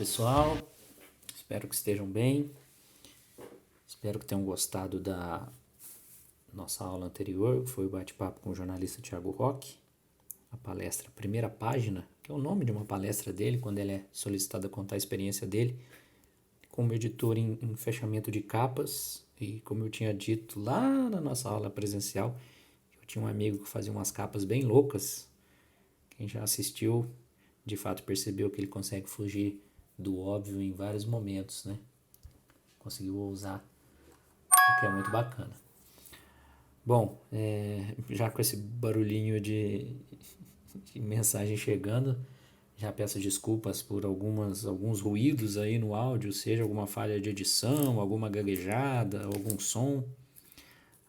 pessoal, espero que estejam bem, espero que tenham gostado da nossa aula anterior, que foi o bate-papo com o jornalista Thiago Roque, a palestra Primeira Página, que é o nome de uma palestra dele, quando ele é solicitado a contar a experiência dele como editor em fechamento de capas. E como eu tinha dito lá na nossa aula presencial, eu tinha um amigo que fazia umas capas bem loucas. Quem já assistiu, de fato percebeu que ele consegue fugir do óbvio em vários momentos, né? Conseguiu ousar, o que é muito bacana. Bom, já com esse barulhinho de mensagem chegando, já peço desculpas por alguns ruídos aí no áudio, seja alguma falha de edição, alguma gaguejada, algum som,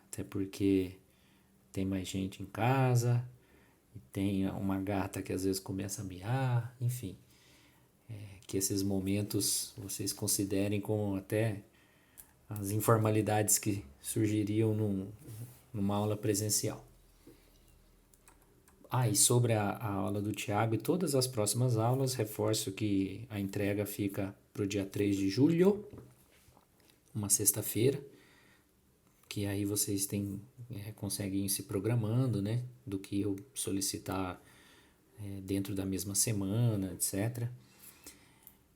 até porque tem mais gente em casa, e tem uma gata que às vezes começa a miar, enfim. Que esses momentos vocês considerem como até as informalidades que surgiriam numa aula presencial. E sobre a aula do Thiago e todas as próximas aulas, reforço que a entrega fica para o dia 3 de julho, uma sexta-feira, que aí vocês conseguem ir se programando, né, do que eu solicitar dentro da mesma semana, etc.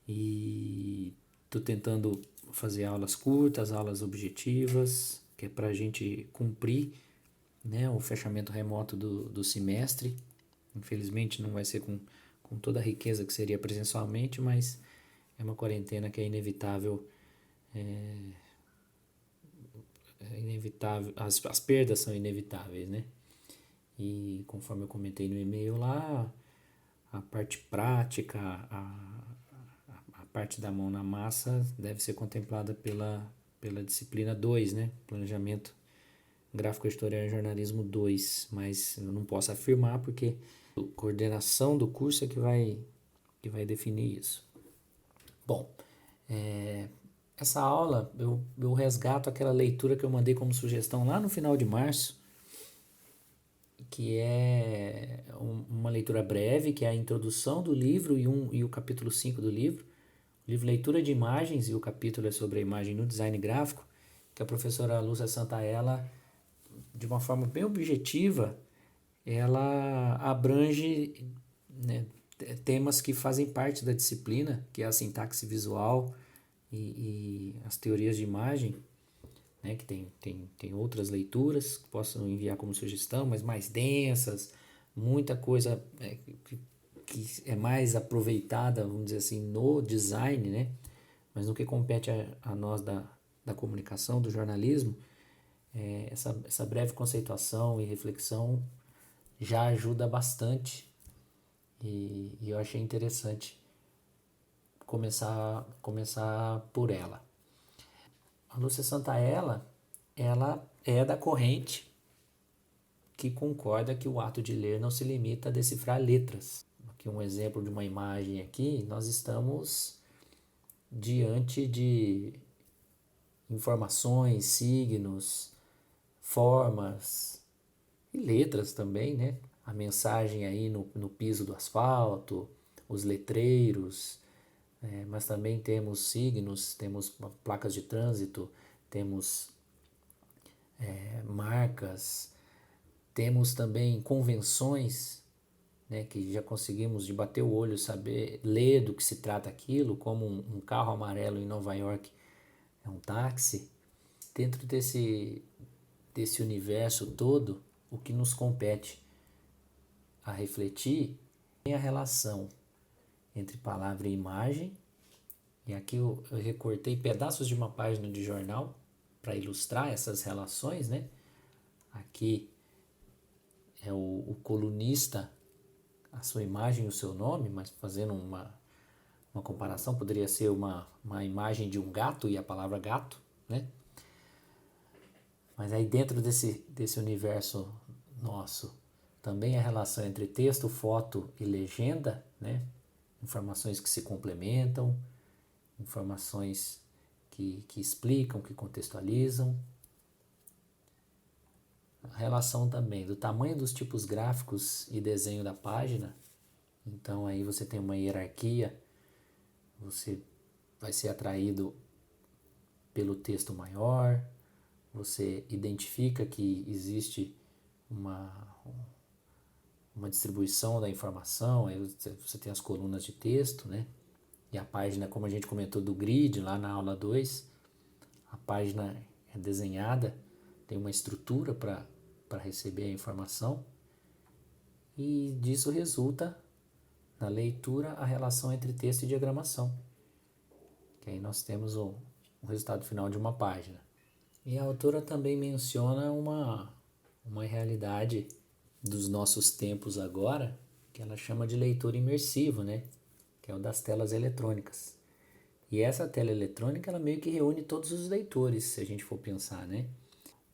E estou tentando fazer aulas curtas, aulas objetivas, que é para a gente cumprir, né, o fechamento remoto do semestre. Infelizmente não vai ser com toda a riqueza que seria presencialmente, mas é uma quarentena que é inevitável. É inevitável, as perdas são inevitáveis, né? E conforme eu comentei no e-mail lá, a parte prática, a parte da mão na massa deve ser contemplada pela disciplina 2, né? Planejamento Gráfico Editorial e Jornalismo 2, mas eu não posso afirmar porque a coordenação do curso é que vai definir isso. Bom, essa aula eu resgato aquela leitura que eu mandei como sugestão lá no final de março, que é uma leitura breve, que é a introdução do livro e o capítulo 5 do livro. O livro Leitura de Imagens, e o capítulo é sobre a imagem no design gráfico, que a professora Lúcia Santaella, de uma forma bem objetiva, ela abrange, né, temas que fazem parte da disciplina, que é a sintaxe visual e as teorias de imagem, né, que tem outras leituras que possam enviar como sugestão, mas mais densas, muita coisa que é mais aproveitada, vamos dizer assim, no design, né? Mas no que compete a nós da comunicação, do jornalismo, essa breve conceituação e reflexão já ajuda bastante e eu achei interessante começar por ela. A Lúcia Santaella, ela é da corrente que concorda que o ato de ler não se limita a decifrar letras. Aqui um exemplo de uma imagem aqui, nós estamos diante de informações, signos, formas e letras também, né? A mensagem aí no piso do asfalto, os letreiros, mas também temos signos, temos placas de trânsito, temos marcas, temos também convenções, né, que já conseguimos de bater o olho, saber, ler do que se trata aquilo, como um carro amarelo em Nova York é um táxi. Dentro desse universo todo, o que nos compete a refletir é a relação entre palavra e imagem. E aqui eu recortei pedaços de uma página de jornal para ilustrar essas relações, né? Aqui é o colunista, a sua imagem e o seu nome, mas fazendo uma comparação, poderia ser uma imagem de um gato e a palavra gato, né? Mas aí dentro desse universo nosso, também a relação entre texto, foto e legenda, né? Informações que se complementam, informações que explicam, que contextualizam. A relação também do tamanho dos tipos gráficos e desenho da página. Então aí você tem uma hierarquia você vai ser atraído pelo texto maior, você identifica que existe uma distribuição da informação, aí você tem as colunas de texto, né? E a página, como a gente comentou do grid lá na aula 2, a página é desenhada, tem uma estrutura para receber a informação, e disso resulta na leitura a relação entre texto e diagramação, que aí nós temos o resultado final de uma página. E a autora também menciona uma realidade dos nossos tempos agora, que ela chama de leitura imersiva, né? Que é o das telas eletrônicas. E essa tela eletrônica, ela meio que reúne todos os leitores, se a gente for pensar, né?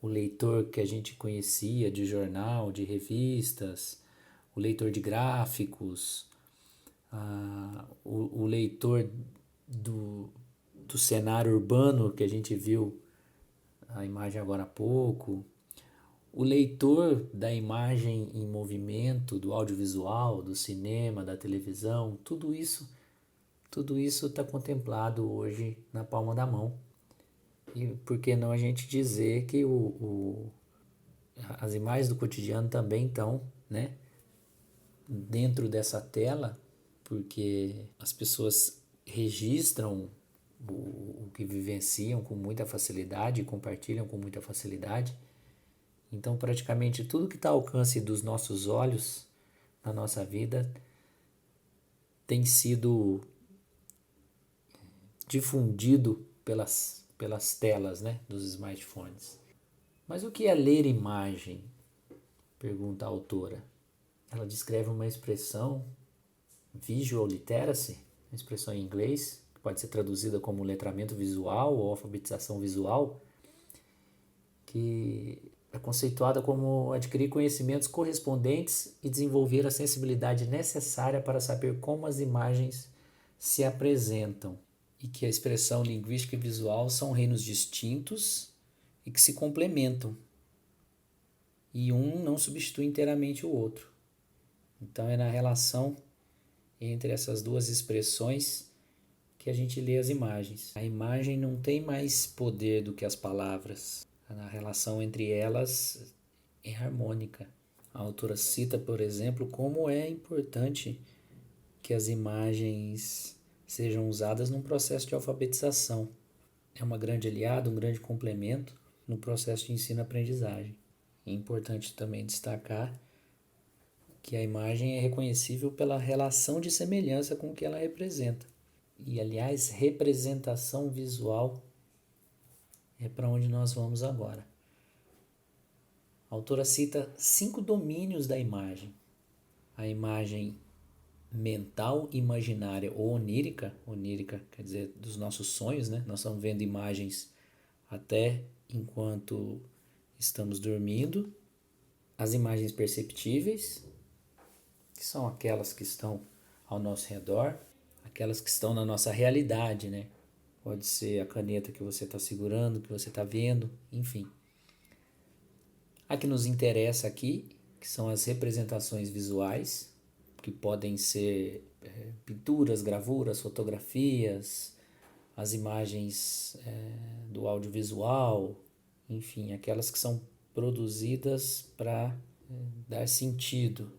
O leitor que a gente conhecia de jornal, de revistas, o leitor de gráficos, o leitor do cenário urbano que a gente viu a imagem agora há pouco, o leitor da imagem em movimento, do audiovisual, do cinema, da televisão, tudo isso está contemplado hoje na palma da mão. E por que não a gente dizer que as imagens do cotidiano também estão, né, dentro dessa tela, porque as pessoas registram o que vivenciam com muita facilidade, compartilham com muita facilidade. Então, praticamente tudo que está ao alcance dos nossos olhos na nossa vida tem sido difundido pelas telas, né, dos smartphones. Mas o que é ler imagem? Pergunta a autora. Ela descreve uma expressão, visual literacy, uma expressão em inglês, que pode ser traduzida como letramento visual ou alfabetização visual, que é conceituada como adquirir conhecimentos correspondentes e desenvolver a sensibilidade necessária para saber como as imagens se apresentam, e que a expressão linguística e visual são reinos distintos e que se complementam, e um não substitui inteiramente o outro. Então é na relação entre essas duas expressões que a gente lê as imagens. A imagem não tem mais poder do que as palavras. A relação entre elas é harmônica. A autora cita, por exemplo, como é importante que as imagens sejam usadas num processo de alfabetização. É uma grande aliada, um grande complemento no processo de ensino-aprendizagem. É importante também destacar que a imagem é reconhecível pela relação de semelhança com o que ela representa. E, aliás, representação visual é para onde nós vamos agora. A autora cita 5 domínios da imagem. A imagem mental, imaginária ou onírica. Onírica quer dizer dos nossos sonhos, né? Nós estamos vendo imagens até enquanto estamos dormindo. As imagens perceptíveis, que são aquelas que estão ao nosso redor, aquelas que estão na nossa realidade, né? Pode ser a caneta que você está segurando, que você está vendo, enfim. A que nos interessa aqui, que são as representações visuais, que podem ser pinturas, gravuras, fotografias, as imagens do audiovisual, enfim, aquelas que são produzidas para dar sentido,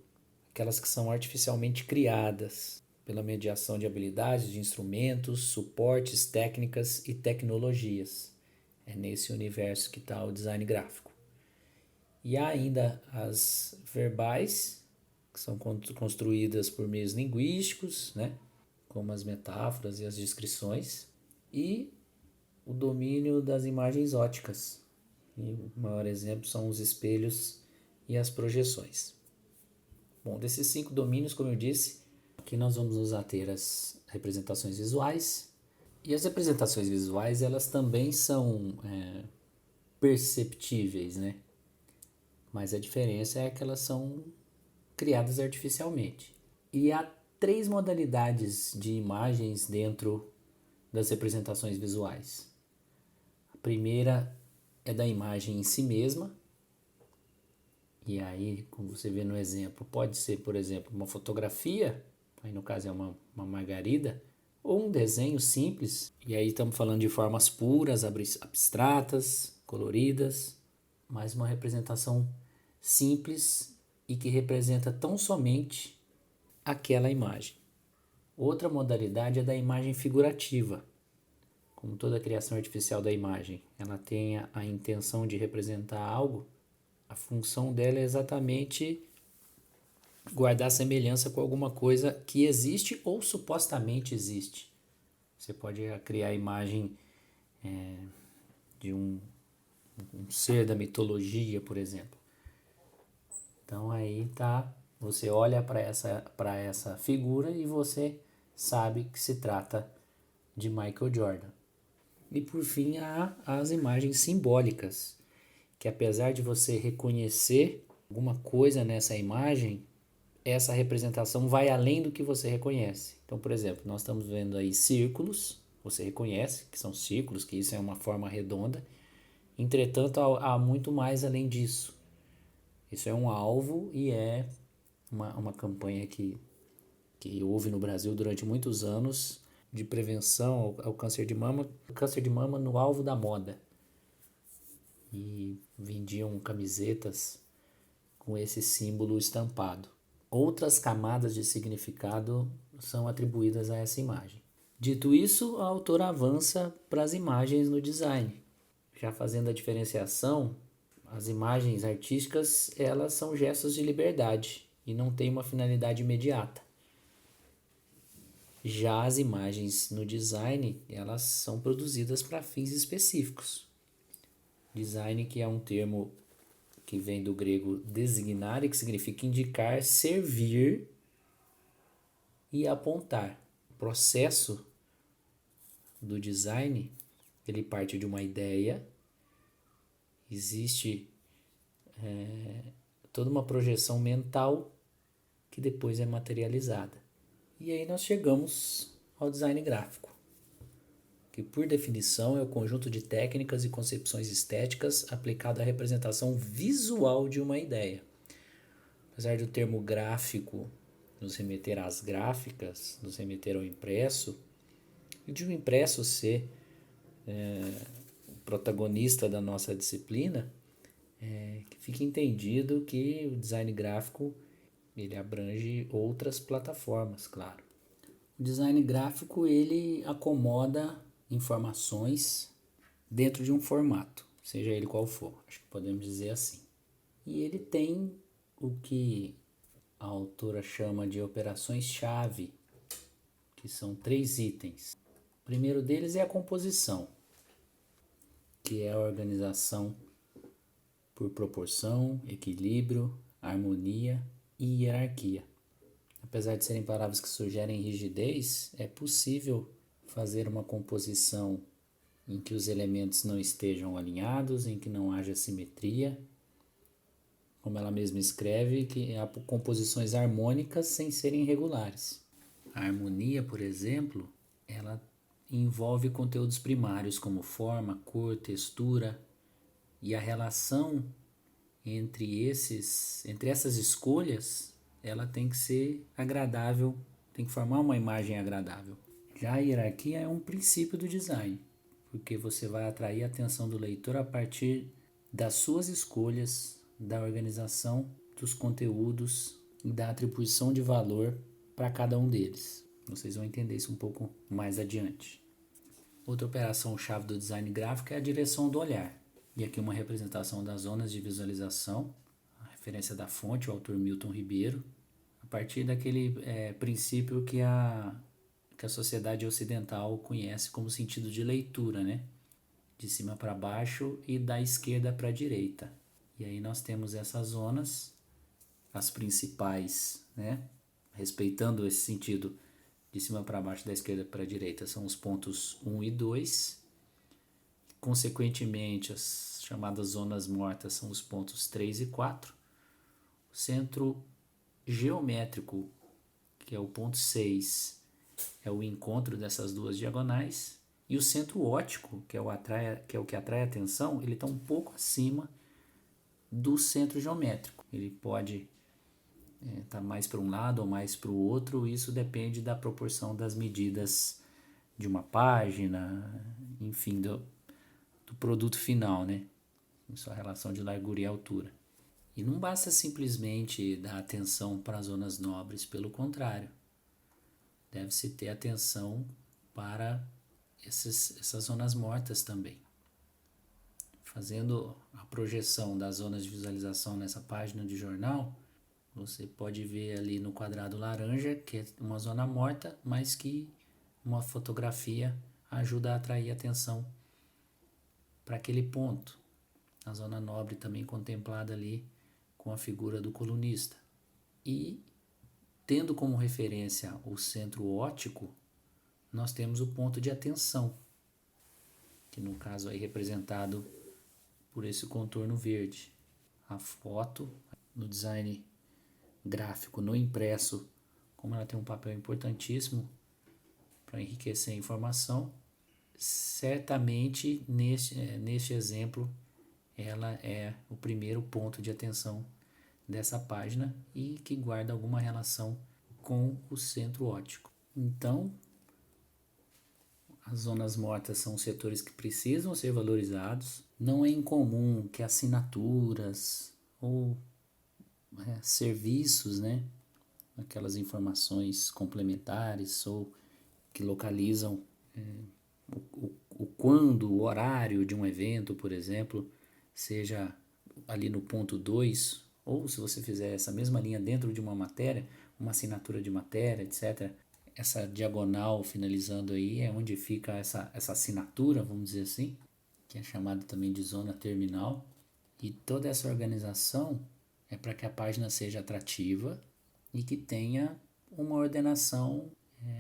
aquelas que são artificialmente criadas pela mediação de habilidades, de instrumentos, suportes, técnicas e tecnologias. É nesse universo que está o design gráfico. E há ainda as verbais, que são construídas por meios linguísticos, né? Como as metáforas e as descrições, e o domínio das imagens óticas. E o maior exemplo são os espelhos e as projeções. Bom, desses 5 domínios, como eu disse, aqui nós vamos nos ater às representações visuais. E as representações visuais, elas também são perceptíveis, né? Mas a diferença é que elas são criadas artificialmente. E há 3 modalidades de imagens dentro das representações visuais. A primeira é da imagem em si mesma. E aí, como você vê no exemplo, pode ser, por exemplo, uma fotografia, aí no caso é uma margarida, ou um desenho simples, e aí estamos falando de formas puras, abstratas, coloridas, mas uma representação simples e que representa tão somente aquela imagem. Outra modalidade é da imagem figurativa. Como toda criação artificial da imagem, ela tem a intenção de representar algo, a função dela é exatamente guardar semelhança com alguma coisa que existe ou supostamente existe. Você pode criar a imagem de um ser da mitologia, por exemplo. Então aí tá, você olha para essa figura e você sabe que se trata de Michael Jordan. E por fim há as imagens simbólicas, que apesar de você reconhecer alguma coisa nessa imagem, essa representação vai além do que você reconhece. Então, por exemplo, nós estamos vendo aí círculos, você reconhece que são círculos, que isso é uma forma redonda. Entretanto, há muito mais além disso. Isso é um alvo e é uma campanha que houve no Brasil durante muitos anos de prevenção ao câncer de mama. Câncer de mama no alvo da moda. E vendiam camisetas com esse símbolo estampado. Outras camadas de significado são atribuídas a essa imagem. Dito isso, a autora avança para as imagens no design. Já fazendo a diferenciação, as imagens artísticas, elas são gestos de liberdade e não têm uma finalidade imediata. Já as imagens no design, elas são produzidas para fins específicos. Design, que é um termo que vem do grego designare, que significa indicar, servir e apontar. O processo do design, ele parte de uma ideia, existe toda uma projeção mental que depois é materializada. E aí nós chegamos ao design gráfico, que por definição é o conjunto de técnicas e concepções estéticas aplicado à representação visual de uma ideia. Apesar do termo gráfico nos remeter às gráficas, nos remeter ao impresso, e de um impresso ser o protagonista da nossa disciplina, que fique entendido que o design gráfico ele abrange outras plataformas, claro. O design gráfico ele acomoda informações dentro de um formato, seja ele qual for, acho que podemos dizer assim. E ele tem o que a autora chama de operações-chave, que são 3 itens. O primeiro deles é a composição, que é a organização por proporção, equilíbrio, harmonia e hierarquia. Apesar de serem palavras que sugerem rigidez, é possível fazer uma composição em que os elementos não estejam alinhados, em que não haja simetria, como ela mesma escreve, que há composições harmônicas sem serem regulares. A harmonia, por exemplo, ela envolve conteúdos primários como forma, cor, textura, e a relação entre essas escolhas, ela tem que ser agradável, tem que formar uma imagem agradável. Já a hierarquia é um princípio do design, porque você vai atrair a atenção do leitor a partir das suas escolhas, da organização dos conteúdos e da atribuição de valor para cada um deles. Vocês vão entender isso um pouco mais adiante. Outra operação-chave do design gráfico é a direção do olhar. E aqui uma representação das zonas de visualização, a referência da fonte, o autor Milton Ribeiro, a partir daquele princípio que a sociedade ocidental conhece como sentido de leitura, né? De cima para baixo e da esquerda para a direita. E aí nós temos essas zonas, as principais, né? Respeitando esse sentido de cima para baixo, da esquerda para a direita, são os pontos 1 e 2. Consequentemente, as chamadas zonas mortas são os pontos 3 e 4. O centro geométrico, que é o ponto 6, é o encontro dessas duas diagonais. E o centro óptico, que é o que atrai a atenção, ele está um pouco acima do centro geométrico. Ele pode estar mais para um lado ou mais para o outro, isso depende da proporção das medidas de uma página, enfim, do produto final, né? Em sua relação de largura e altura. E não basta simplesmente dar atenção para as zonas nobres, pelo contrário, deve-se ter atenção para essas zonas mortas também. Fazendo a projeção das zonas de visualização nessa página de jornal, você pode ver ali no quadrado laranja que é uma zona morta, mas que uma fotografia ajuda a atrair atenção para aquele ponto. A zona nobre também contemplada ali com a figura do colunista. E, tendo como referência o centro óptico, nós temos o ponto de atenção, que no caso aí representado por esse contorno verde. A foto, no design gráfico, no impresso, como ela tem um papel importantíssimo para enriquecer a informação, certamente neste exemplo ela é o primeiro ponto de atenção dessa página e que guarda alguma relação com o centro óptico. Então, as zonas mortas são setores que precisam ser valorizados. Não é incomum que assinaturas ou serviços, né, aquelas informações complementares ou que localizam o quando, o horário de um evento, por exemplo, seja ali no ponto 2, ou se você fizer essa mesma linha dentro de uma matéria, uma assinatura de matéria, etc. Essa diagonal finalizando aí é onde fica essa assinatura, vamos dizer assim, que é chamada também de zona terminal. E toda essa organização é para que a página seja atrativa e que tenha uma ordenação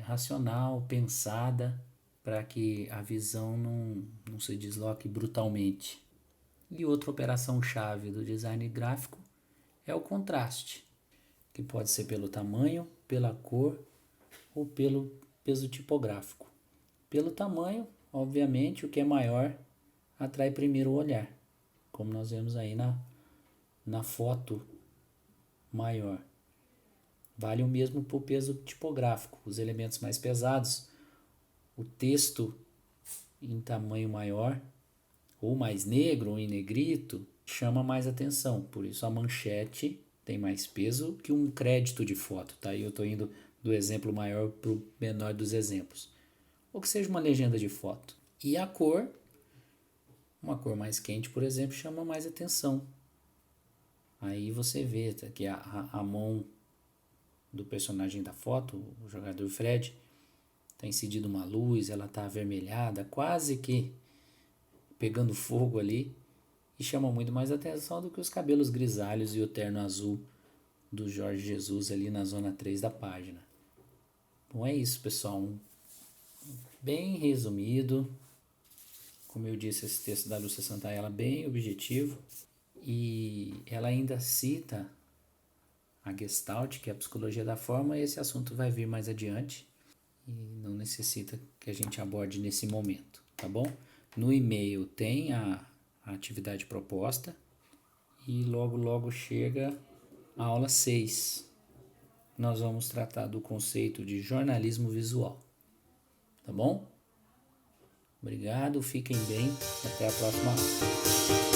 racional, pensada, para que a visão não se desloque brutalmente. E outra operação-chave do design gráfico é o contraste, que pode ser pelo tamanho, pela cor ou pelo peso tipográfico. Pelo tamanho, obviamente, o que é maior atrai primeiro o olhar, como nós vemos aí na foto maior. Vale o mesmo para o peso tipográfico. Os elementos mais pesados, o texto em tamanho maior, ou mais negro ou em negrito, chama mais atenção. Por isso a manchete tem mais peso que um crédito de foto. Tá? Eu estou indo do exemplo maior para o menor dos exemplos. Ou que seja uma legenda de foto. E a cor, uma cor mais quente, por exemplo, chama mais atenção. Aí você vê que a mão do personagem da foto, o jogador Fred, está incidindo uma luz, ela está avermelhada, quase que pegando fogo ali, e chama muito mais atenção do que os cabelos grisalhos e o terno azul do Jorge Jesus ali na zona 3 da página. Bom, é isso, pessoal. Bem resumido. Como eu disse, esse texto da Lúcia Santaella é bem objetivo. E ela ainda cita a Gestalt, que é a psicologia da forma, e esse assunto vai vir mais adiante. E não necessita que a gente aborde nesse momento, tá bom? No e-mail tem a atividade proposta e logo chega a aula 6. Nós vamos tratar do conceito de jornalismo visual, tá bom? Obrigado, fiquem bem, até a próxima aula.